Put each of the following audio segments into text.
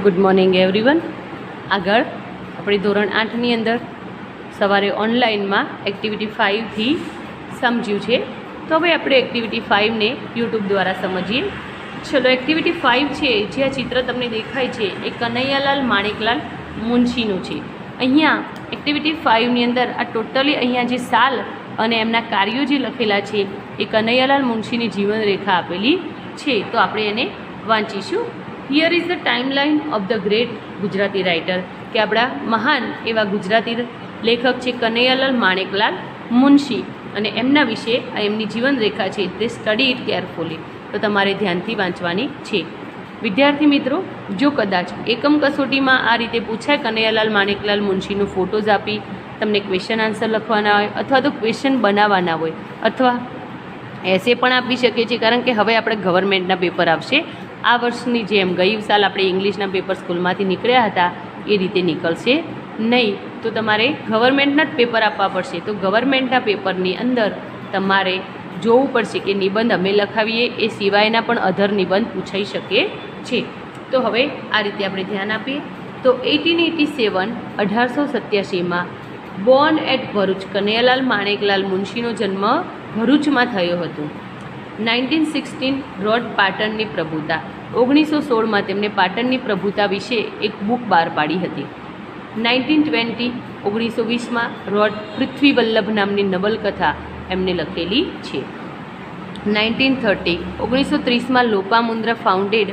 Good morning everyone. આગળ આપણે ધોરણ 8ની અંદર સવારે ઓનલાઈનમાં એક્ટિવિટી 5થી સમજ્યું છે. તો હવે આપણે એક્ટિવિટી 5ને યુટ્યુબ દ્વારા સમજીએ. ચલો, એક્ટિવિટી 5 છે, જે આ ચિત્ર તમને દેખાય છે એ કનૈયાલાલ માણેકલાલ મુનશીનું છે. અહીંયા એક્ટિવિટી 5ની અંદર આ ટોટલી અહીંયા જે સાલ અને એમના કાર્યો જે લખેલા છે એ કનૈયાલાલ મુનશીની જીવનરેખા આપેલી છે. તો આપણે એને વાંચીશું. Here is the timeline of the great Gujarati writer, કે આપણા મહાન એવા ગુજરાતી લેખક છે કનૈયાલાલ માણેકલાલ મુનશી, અને એમના વિશે એમની જીવનરેખા છે તે સ્ટડી ઇટ કેરફુલી. તો તમારે ધ્યાનથી વાંચવાની છે. વિદ્યાર્થી મિત્રો, જો કદાચ એકમ કસોટીમાં આ રીતે પૂછાય કનૈયાલાલ માણેકલાલ મુનશીનું ફોટોઝ આપી તમને ક્વેશ્ચન આન્સર લખવાના હોય અથવા તો ક્વેશ્ચન બનાવવાના હોય અથવા એસે પણ આપી શકે છે, કારણ કે હવે આપણે ગવર્મેન્ટના પેપર આવશે. આ વર્ષની જેમ ગઈ સાલ આપણે ઇંગ્લિશના પેપર સ્કૂલમાંથી નીકળ્યા હતા એ રીતે નીકળશે નહીં. તો તમારે ગવર્મેન્ટના જ પેપર આપવા પડશે. તો ગવર્મેન્ટના પેપરની અંદર તમારે જોવું પડશે કે નિબંધ અમે લખાવીએ એ સિવાયના પણ અધર નિબંધ પૂછાઈ શકે છે. તો હવે આ રીતે આપણે ધ્યાન આપીએ. તો 1887 1887માં બોર્ન એટ ભરૂચ, કનૈયાલાલ માણેકલાલ મુનશીનો જન્મ ભરૂચમાં થયો હતો. 1916 રોડ પાટણની પ્રભુતા, 1916માં તેમણે પાટણની પ્રભુતા વિશે એક બુક બહાર પાડી હતી. 1920 1920માં રોડ પૃથ્વી વલ્લભ નામની નવલકથા એમને લખેલી છે. 1930 1930માં લોપામુદ્રા ફાઉન્ડેડ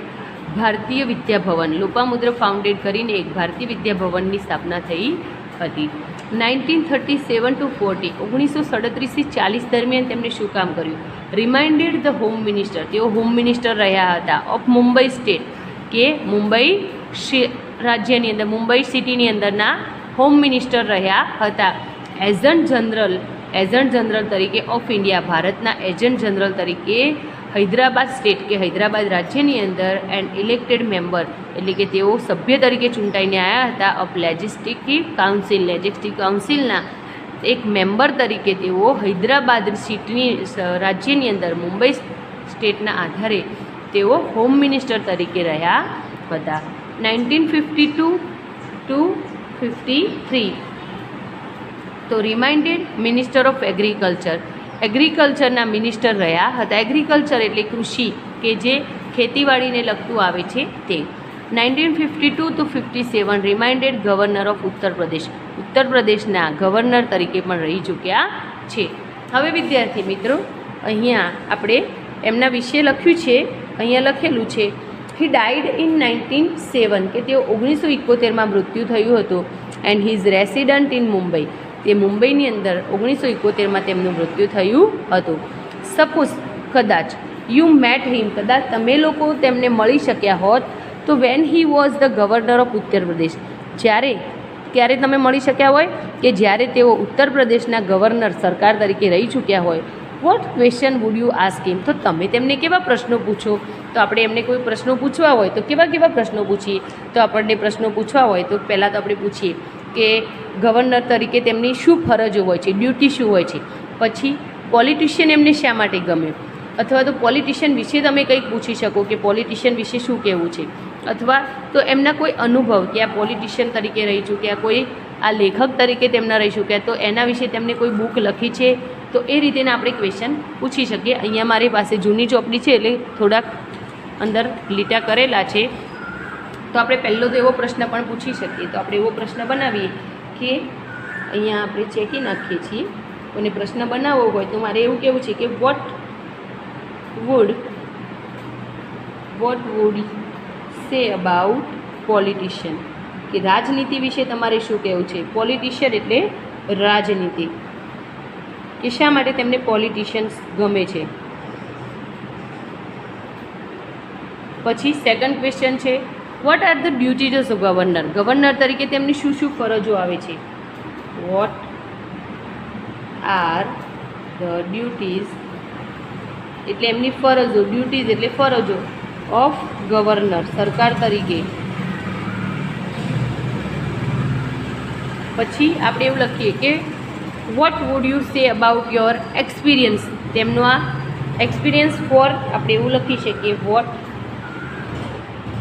ભારતીય વિદ્યાભવન, લોપામુદ્રા ફાઉન્ડેડ કરીને એક ભારતીય વિદ્યાભવનની સ્થાપના થઈ હતી. 1937 to 40 1937થી 40 દરમિયાન તેમણે શું કામ કર્યું? રિમાઇન્ડેડ ધ હોમ મિનિસ્ટર, તેઓ હોમ મિનિસ્ટર રહ્યા હતા ઓફ મુંબઈ સ્ટેટ, કે મુંબઈ રાજ્યની અંદર મુંબઈ સિટીની અંદરના હોમ મિનિસ્ટર રહ્યા હતા. એજન્ટ જનરલ તરીકે ઓફ ઇન્ડિયા, ભારતના એજન્ટ જનરલ તરીકે હૈદરાબાદ સ્ટેટ કે હૈદરાબાદ રાજ્યની અંદર એન્ડ ઇલેક્ટેડ મેમ્બર, એટલે કે તેઓ સભ્ય તરીકે ચૂંટાઈને આવ્યા હતા ઓફ લેજિસ્લેટિવ કાઉન્સિલ, લેજિસ્લેટિવ કાઉન્સિલના એક મેમ્બર તરીકે તેઓ હૈદરાબાદ સિટીની રાજ્યની અંદર મુંબઈ સ્ટેટના આધારે તેઓ હોમ મિનિસ્ટર તરીકે રહ્યા હતા. 1952 to 53 તો રિમાઇન્ડેડ મિનિસ્ટર ઓફ એગ્રીકલ્ચર, એગ્રીકલ્ચરના મિનિસ્ટર રહ્યા હતા. એગ્રીકલ્ચર એટલે કૃષિ, કે જે ખેતીવાડીને લગતું આવે છે તે. 1952 to 57 રિમાઇન્ડેડ governor of Uttar Pradesh, ઉત્તર પ્રદેશના ગવર્નર તરીકે પણ રહી ચૂક્યા છે. હવે વિદ્યાર્થી મિત્રો, અહીંયા આપણે એમના વિશે લખ્યું છે, અહીંયા લખેલું છે હી ડાઇડ ઇન 1907, કે તેઓ 1971માં મૃત્યુ થયું હતું. And he is resident in Mumbai, તે મુંબઈની અંદર 1971માં તેમનું મૃત્યુ થયું હતું. સપોઝ કદાચ યુ મેટ હિમ, કદાચ તમે લોકો તેમને મળી શક્યા હોત, તો when he was the governor of Uttar Pradesh, ક્યારે તમે મળી શક્યા હોય કે જ્યારે તેઓ ઉત્તર પ્રદેશના ગવર્નર સરકાર તરીકે રહી ચૂક્યા હોય. What question would you ask him, તો તમે તેમને કેવા પ્રશ્નો પૂછો? તો આપણે એમને કોઈ પ્રશ્નો પૂછવા હોય તો કેવા પ્રશ્નો પૂછીએ? તો આપણને પ્રશ્નો પૂછવા હોય તો પહેલાં તો આપણે પૂછીએ કે ગવર્નર તરીકે તેમની શું ફરજો હોય છે, ડ્યુટી શું હોય છે. પછી પોલિટિશિયન એમને શા માટે ગમ્યું, અથવા તો પોલિટિશિયન વિશે તમે કંઈક પૂછી શકો કે પોલિટિશિયન વિશે શું કહેવું છે, અથવા તો એમના કોઈ અનુભવ કે આ પોલિટિશિયન તરીકે રહી ચૂક્યા, કોઈ આ લેખક તરીકે તેમના રહી ચૂક્યા, તો એના વિશે તેમને કોઈ બુક લખી છે. તો એ રીતેના આપણે ક્વેશ્ચન પૂછી શકીએ. અહીંયા મારી પાસે જૂની ચોપડી છે એટલે થોડાક અંદર લીટા કરેલા છે. તો આપણે પહેલો તો એવો પ્રશ્ન પણ પૂછી શકીએ. તો આપણે એવો પ્રશ્ન બનાવીએ કે અહીંયા આપણે ચેકી નાખીએ છીએ. કોઈને પ્રશ્ન બનાવવો હોય તો મારે એવું કહેવું છે કે what would say about politician, કે રાજનીતિ વિશે તમારે શું કહેવું છે? પોલિટિશિયન એટલે રાજનીતિ, કે શા માટે તેમને પોલિટિશિયન્સ ગમે છે. પછી સેકન્ડ ક્વેશ્ચન છે what are the duties of governor, governor તરીકે તેમની શું ફરજો આવે છે? વોટ આર ધ ડ્યુટીઝ એટલે એમની ફરજો, ડ્યુટીઝ એટલે ફરજો ઓફ ગવર્નર સરકાર તરીકે. પછી આપણે એવું લખીએ કે what would you say about your experience, તેમનો આ એક્સપિરિયન્સ ફોર, આપણે એવું લખી શકીએ vote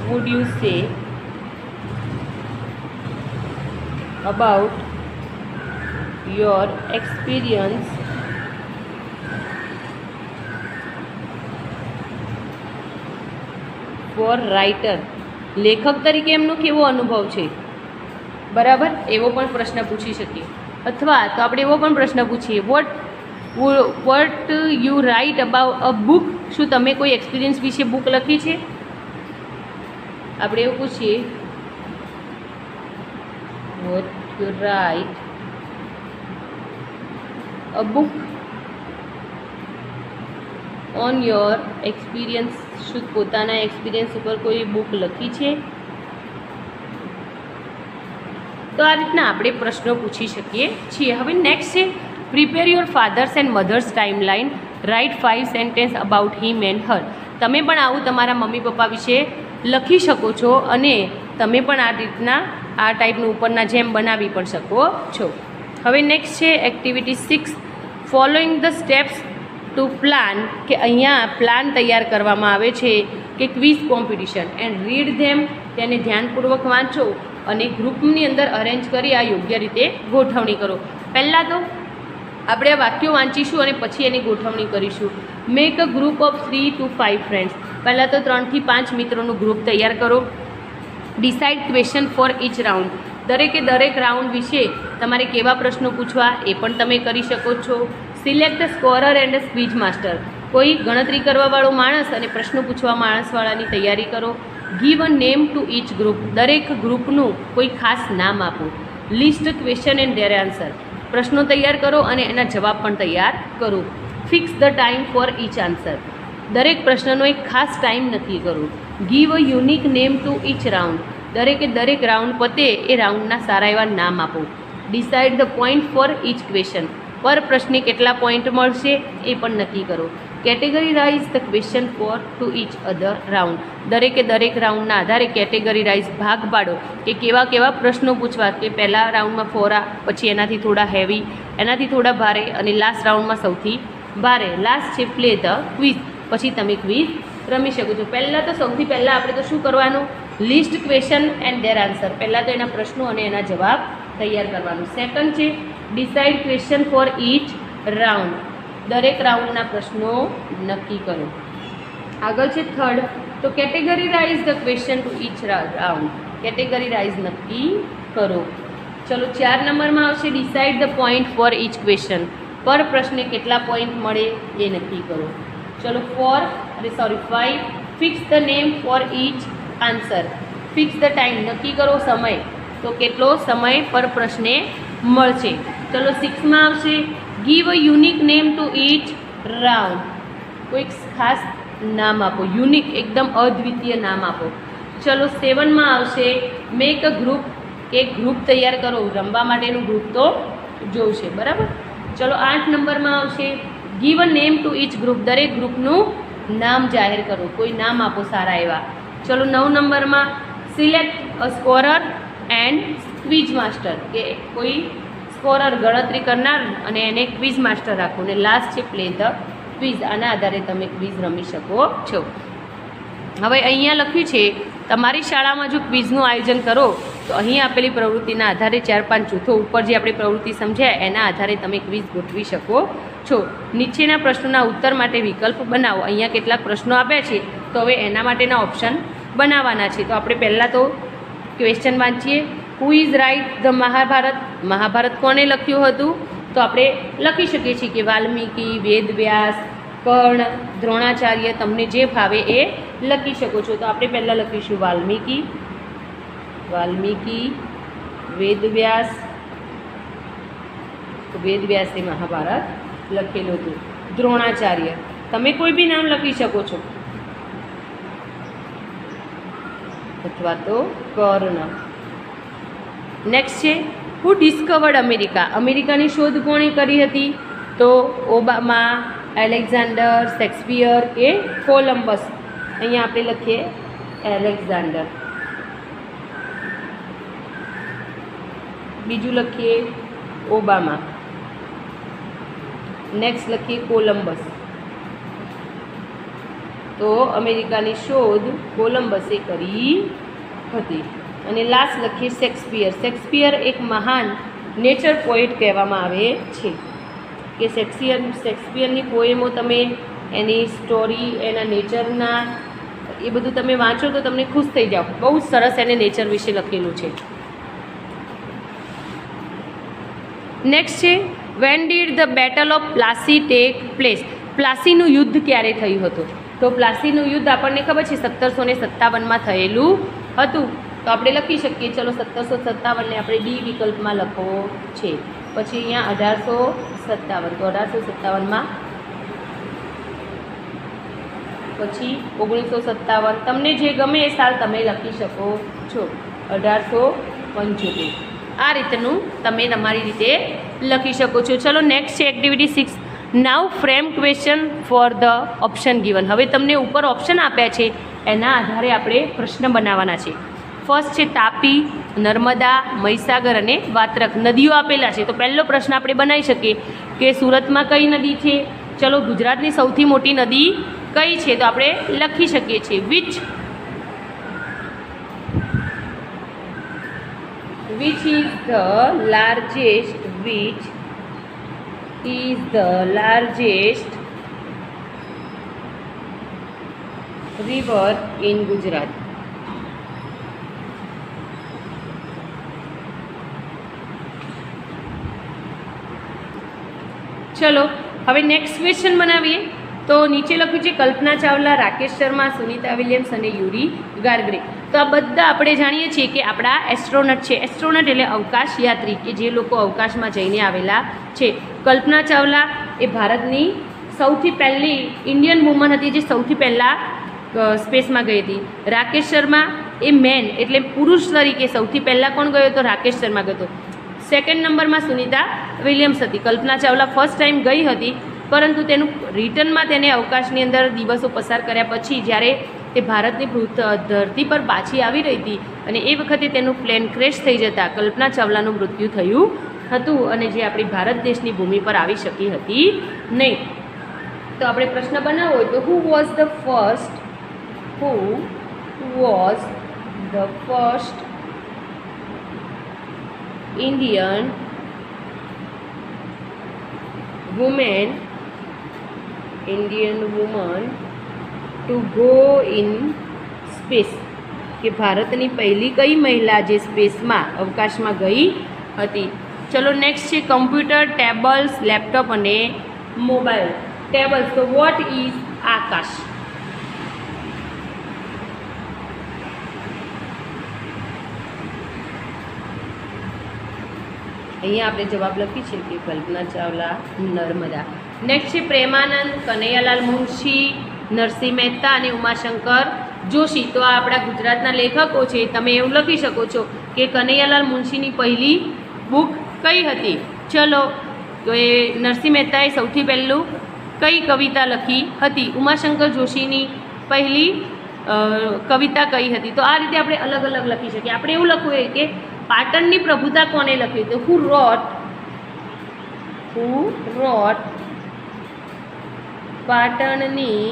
would you say about your experience for writer. લેખક તરીકે એમનો કેવો અનુભવ છે, બરાબર, એવો પણ પ્રશ્ન પૂછી શકીએ. અથવા તો આપણે એવો પણ પ્રશ્ન પૂછીએ, what you write about a book. શું તમે કોઈ એક્સપિરિયન્સ વિશે બુક લખી છે? આપણે એવું પૂછીએ, what you write a book on your experience. શું પોતાના એક્સપિરિયન્સ ઉપર કોઈ બુક લખી છે? તો આ રીતના આપણે પ્રશ્નો પૂછી શકીએ છીએ. હવે નેક્સ્ટ છે prepare your fathers and mothers timeline, write 5 sentence about him and her. તમે પણ આવું તમારા મમ્મી પપ્પા વિશે લખી શકો છો અને તમે પણ આ રીતના આ ટાઈપનું ઉપરના જેમ બનાવી પણ શકો છો. હવે નેક્સ્ટ છે activity 6, following the steps to plan. કે અહીંયા પ્લાન તૈયાર કરવામાં આવે છે કે quiz competition and read them. તેને ધ્યાનપૂર્વક વાંચો અને ગ્રુપની અંદર અરેન્જ કરી આ યોગ્ય રીતે ગોઠવણી કરો. પહેલાં તો આપણે આ વાક્યો વાંચીશું અને પછી એની ગોઠવણી કરીશું. Make a group of 3 to 5 friends. પહેલાં તો 3 થી 5 મિત્રોનું ગ્રુપ તૈયાર કરો. Decide question for each round. દરેકે દરેક રાઉન્ડ વિશે તમારે કેવા પ્રશ્નો પૂછવા એ પણ તમે કરી શકો છો. Select scorer and quiz master. કોઈ ગણતરી કરવાવાળો માણસ અને પ્રશ્નો પૂછવા માણસવાળાની તૈયારી કરો. Give a name to each group. દરેક ગ્રુપનું કોઈ ખાસ નામ આપો. List question and their answer. પ્રશ્નો તૈયાર કરો અને એના જવાબ પણ તૈયાર કરો. Fix the time for each answer. દરેક પ્રશ્નનો એક ખાસ ટાઈમ નક્કી કરો. Give a unique name to each round. દરેકે દરેક રાઉન્ડ પતે એ રાઉન્ડના સારા એવા નામ આપો. Decide the point for each question. પર પ્રશ્ને કેટલા પોઈન્ટ મળશે એ પણ નક્કી કરો. Categorize the question for to each other round. દરેકે દરેક રાઉન્ડના આધારે કેટેગરીરાઇઝ ભાગ પાડો કે કેવા કેવા પ્રશ્નો પૂછવા. કે પહેલાં રાઉન્ડમાં ફોરા, પછી એનાથી થોડા હેવી, એનાથી થોડા ભારે અને લાસ્ટ રાઉન્ડમાં સૌથી ભારે. લાસ્ટ છે પ્લે ધ ક્વિઝ. પછી તમે ક્વિઝ રમી શકો છો. પહેલાં તો સૌથી પહેલાં આપણે તો શું કરવાનું, list question and their answer. પહેલાં તો એના પ્રશ્નો અને એના જવાબ તૈયાર કરવાનું. સેકન્ડ છે decide question for each round. દરેક રાઉન્ડના પ્રશ્નો નક્કી કરો. આગળ છે થર્ડ, તો categorize the question to each round. Categorize નક્કી કરો. ચલો 4 નંબરમાં આવશે decide the point for each question. પર પ્રશ્ને કેટલા પોઈન્ટ મળે એ નક્કી કરો. ચલો 5, fix the name for each answer. Fix the time. નક્કી કરો સમય. તો કેટલો સમય પર પ્રશ્ને મળશે. ચલો 6માં આવશે give a unique name to each round. કોઈક ખાસ નામ આપો, યુનિક, એકદમ અદ્વિતીય નામ આપો. ચલો 7માં આવશે મેક અ ગ્રુપ. કે ગ્રુપ તૈયાર કરો. રમવા માટેનું ગ્રુપ તો જોશે, બરાબર. ચલો 8 નંબરમાં આવશે give a name to each group. દરેક ગ્રુપનું નામ જાહેર કરો. કોઈ નામ આપો સારા એવા. ચલો 9 નંબરમાં select a scorer and quiz master. કે કોઈ સ્કોરર, ગણતરી કરનાર, અને એને ક્વિઝ માસ્ટર રાખો. અને લાસ્ટ છે પ્લે ધ ક્વિઝ. આના આધારે તમે ક્વિઝ રમી શકો છો. હવે અહીંયા લખ્યું છે તમારી શાળામાં જો ક્વિઝનું આયોજન કરો તો અહીં આપેલી પ્રવૃત્તિના આધારે 4-5 જૂથો ઉપર જે આપણે પ્રવૃત્તિ સમજ્યા એના આધારે તમે ક્વિઝ ગોઠવી શકો છો. નીચેના પ્રશ્નોના ઉત્તર માટે વિકલ્પ બનાવો. અહીંયા કેટલાક પ્રશ્નો આપ્યા છે તો હવે એના માટેના ઓપ્શન બનાવવાના છે. તો આપણે પહેલાં તો ક્વેશ્ચન વાંચીએ. Who is write the Mahabharata. Mahabharata કોણે લખ્યું હતું? તો આપણે લખી શકીએ છીએ કે વાલ્મીકી, વેદવ્યાસ, કર્ણ, દ્રોણાચાર્ય. તમને જે ફાવે એ લખી શકો છો. તો આપણે પહેલાં લખીશું વાલ્મીકી, વેદવ્યાસ. વેદવ્યાસે મહાભારત લખેલું હતું. દ્રોણાચાર્ય. તમે કોઈ બી નામ લખી શકો છો, અથવા તો કર્ણ. નેક્સ્ટ છે હુ ડિસ્કવર્ડ અમેરિકા. અમેરિકાની શોધ કોણે કરી હતી? તો ઓબામા, એલેક્ઝાન્ડર, શેક્સપિયર કે કોલમ્બસ. અહીંયા આપણે લખીએ એલેક્ઝાન્ડર. બીજું લખીએ ઓબામા. નેક્સ્ટ લખીએ કોલમ્બસ. તો અમેરિકાની શોધ કોલમ્બસે કરી હતી. અને લાસ્ટ લખીએ શેક્સપિયર. શેક્સપિયર એક મહાન નેચર પોએટ કહેવામાં આવે છે. કે શેક્સપિયરની પોએમો તમે એની સ્ટોરી, એના નેચરના એ બધું તમે વાંચો તો તમને ખુશ થઈ જાઓ. બહુ જ સરસ એને નેચર વિશે લખેલું છે. નેક્સ્ટ છે when did the battle of Plassey take place. પ્લાસીનું યુદ્ધ ક્યારે થયું હતું? તો પ્લાસીનું યુદ્ધ આપણને ખબર છે 1757માં થયેલું હતું. તો આપણે લખી શકીએ, ચલો 1757ને આપણે ડી વિકલ્પમાં લખવો છે. પછી અહીંયા 1857, તો 1857માં, પછી 1957, તમને જે ગમે એ સાલ તમે લખી શકો છો. 1875 આ રીતનું તમે તમારી રીતે લખી શકો છો. ચલો નેક્સ્ટ છે activity 6. Now frame question for the option given. હવે તમને ઉપર ઓપ્શન આપ્યા છે એના આધારે આપણે પ્રશ્ન બનાવવાના છે. ફર્સ્ટ છે તાપી, નર્મદા, મહીસાગર અને વાત્રક. નદીઓ આપેલા છે. તો પહેલો પ્રશ્ન આપણે બનાવી શકીએ કે સુરતમાં કઈ નદી છે? ચલો ગુજરાતની સૌથી મોટી નદી કઈ છે? તો આપણે લખી શકીએ છીએ which is the largest river in Gujarat. ચલો હવે નેક્સ્ટ ક્વેશ્ચન બનાવીએ. તો નીચે લખ્યું છે કલ્પના ચાવલા, રાકેશ શર્મા, સુનિતા વિલિયમ્સ અને યુરી ગાર્ગરે. તો આ બધા આપણે જાણીએ છીએ કે આપણા એસ્ટ્રોનટ છે. એસ્ટ્રોનટ એટલે અવકાશ યાત્રી, કે જે લોકો અવકાશમાં જઈને આવેલા છે. કલ્પના ચાવલા એ ભારતની સૌથી પહેલી ઇન્ડિયન વુમન હતી જે સૌથી પહેલાં સ્પેસમાં ગઈ હતી. રાકેશ શર્મા એ મેન એટલે પુરુષ તરીકે સૌથી પહેલાં કોણ ગયો હતો? રાકેશ શર્મા ગયો હતો. સેકન્ડ નંબરમાં સુનિતા વિલિયમ્સ હતી. કલ્પના ચાવલા ફર્સ્ટ ટાઈમ ગઈ હતી, પરંતુ તેનું રિટર્નમાં તેને અવકાશની અંદર દિવસો પસાર કર્યા પછી જ્યારે તે ભારતની ધરતી પર પાછી આવી રહી હતી અને એ વખતે તેનું પ્લેન ક્રેશ થઈ જતાં કલ્પના ચાવલાનું મૃત્યુ થયું હતું અને જે આપણી ભારત દેશની ભૂમિ પર આવી શકી હતી નહીં. તો આપણે પ્રશ્ન બનાવવો હોય તો who was the first Indian woman to go in space. કે ભારતની પહેલી કઈ મહિલા જે સ્પેસમાં અવકાશમાં ગઈ હતી. ચલો નેક્સ્ટ છે કમ્પ્યુટર, ટેબલ્સ, લેપટોપ અને મોબાઈલ. ટેબલ્સ, તો વોટ ઇઝ આકાશ? અહીંયા આપણે જવાબ લખી છે કે કલ્પના ચાવલા, નર્મદા. નેક્સ્ટ છે પ્રેમાનંદ, કનૈયાલાલ મુનશી, નરસિંહ મહેતા અને ઉમાશંકર જોશી. તો આ આપણા ગુજરાતના લેખકો છે. તમે એવું લખી શકો છો કે કનૈયાલાલ મુનશીની પહેલી બુક કઈ હતી? ચલો તો એ નરસિંહ મહેતાએ સૌથી પહેલું કઈ કવિતા લખી હતી? ઉમાશંકર જોશીની પહેલી કવિતા કઈ હતી? તો આ રીતે આપણે અલગ અલગ લખી શકીએ. આપણે એવું લખવું હોય કે પાટણની પ્રભુતા કોને લખી? તો હુ રોટ પાટણની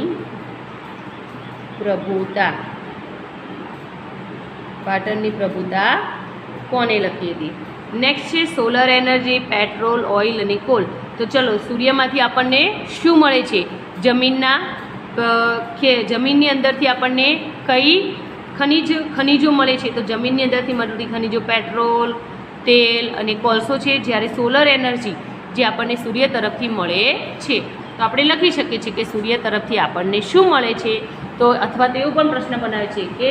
પ્રભુતા કોને લખી હતી? નેક્સ્ટ છે સોલર એનર્જી, પેટ્રોલ, ઓઇલ અને કોલ. તો ચલો સૂર્યમાંથી આપણને શું મળે છે? જમીનની અંદરથી આપણને કઈ ખનિજો મળે છે? તો જમીનની અંદરથી મળતી ખનિજો પેટ્રોલ, તેલ અને કોલસો છે. જ્યારે સોલર એનર્જી જે આપણને સૂર્ય તરફથી મળે છે. તો આપણે લખી શકીએ છીએ કે સૂર્ય તરફથી આપણને શું મળે છે? તો અથવા તો એવો પણ પ્રશ્ન બનાવે છે કે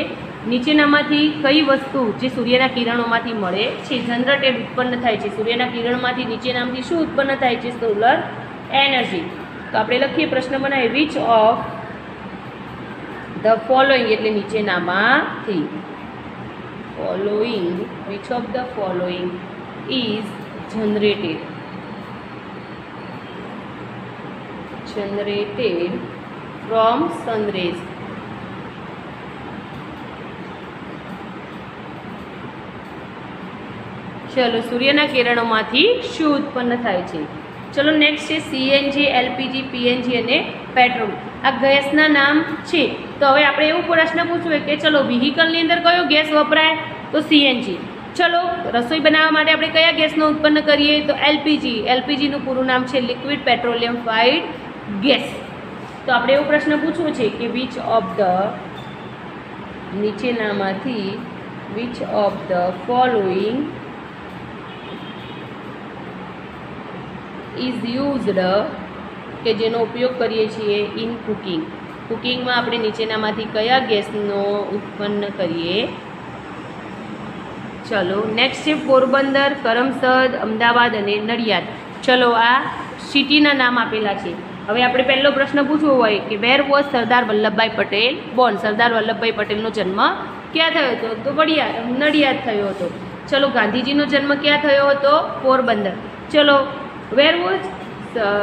નીચેનામાંથી કઈ વસ્તુ જે સૂર્યના કિરણોમાંથી મળે છે, જનરેટેડ ઉત્પન્ન થાય છે? સૂર્યના કિરણમાંથી નીચેનામાંથી શું ઉત્પન્ન થાય છે? Solar energy. તો આપણે લખીએ, પ્રશ્ન બનાવીએ, વિચ ઓફ ધ ફોલોઈંગ એટલે નીચેનામાંથી which of the following is generated from sun rays? ચલો સૂર્યના કિરણોમાંથી શું ઉત્પન્ન થાય છે? ચલો નેક્સ્ટ છે સીએનજી, એલપીજી, પીએનજી અને પેટ્રોલ. આ ગેસના નામ છે. તો હવે આપણે એવું પ્રશ્ન પૂછવું કે ચલો વ્હીકલની અંદર કયો ગેસ વપરાય? તો તો સીએનજી. ચલો, રસોઈ બનાવવા માટે આપણે કયા ગેસનો ઉત્પન્ન કરીએ? તો એલપીજી. એલપીજીનું પૂરું નામ છે લિક્વિડ પેટ્રોલિયમ ફાઇડ ગેસ. તો આપણે એવો પ્રશ્ન પૂછવો છે કે વિચ ઓફ ધ નીચેનામાંથી which of the following is used, કે જેનો ઉપયોગ કરીએ છીએ ઇન કુકિંગ. કુકિંગમાં આપણે નીચેનામાંથી કયા ગેસનો ઉત્પન્ન કરીએ? ચલો, નેક્સ્ટ છે પોરબંદર, કરમસદ, અમદાવાદ અને નડિયાદ. ચલો, આ સિટીના નામ આપેલા છે. હવે આપણે પહેલો પ્રશ્ન પૂછવો હોય કે where was Sardar Vallabhbhai Patel Born? Sardar Vallabhbhai પટેલનો જન્મ ક્યાં થયો હતો? તો નડિયાદ થયો હતો. ચલો, ગાંધીજીનો જન્મ ક્યાં થયો હતો? પોરબંદર. ચલો,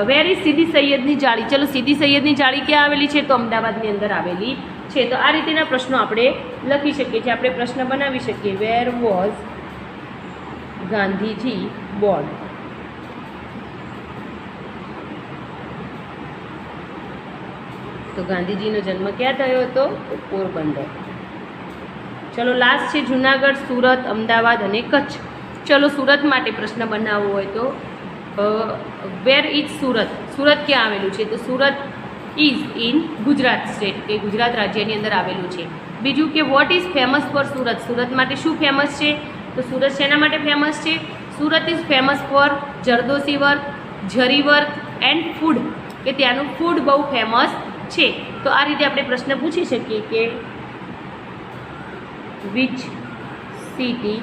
વેર ઇઝ સીદી સૈયદની જાળી? ચલો, સીદી સૈયદની જાળી ક્યાં આવેલી છે? તો અમદાવાદની અંદર આવેલી છે. તો આ રીતેના પ્રશ્નો આપણે લખી શકીએ છીએ. આપણે પ્રશ્ન બનાવી શકીએ વેર વોઝ ગાંધીજી બોર્ન? તો ગાંધીજીનો જન્મ ક્યાં થયો હતો? તો પોરબંદર. ચલો, લાસ્ટ છે જુનાગઢ, સુરત, અમદાવાદ અને કચ્છ. ચલો, સુરત માટે પ્રશ્ન બનાવવો હોય તો વેર ઇઝ સુરત? સુરત ક્યાં આવેલું છે? તો Surat is in Gujarat state, કે ગુજરાત રાજ્યની અંદર આવેલું છે. બીજું કે what is famous for Surat? Surat માટે શું ફેમસ છે? તો સુરત શેના માટે ફેમસ છે? Surat is famous for zardozi work, જરી વર્ક એન્ડ ફૂડ, કે ત્યાંનું ફૂડ બહુ ફેમસ છે. તો આ રીતે આપણે પ્રશ્ન પૂછી શકીએ કે વિચ સિટી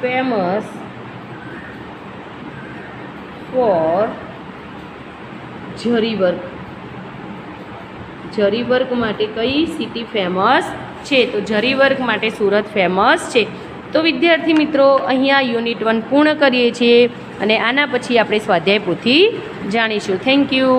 ફેમસ ફોર જરી વર્ક? જરી વર્ક માટે કઈ સિટી ફેમસ છે? તો જરી વર્ક માટે સુરત ફેમસ છે. તો વિદ્યાર્થી મિત્રો, અહીંયા યુનિટ 1 પૂર્ણ કરીએ છીએ અને આના પછી આપણે સ્વાધ્યાય પોથી જાણીશું. Thank you.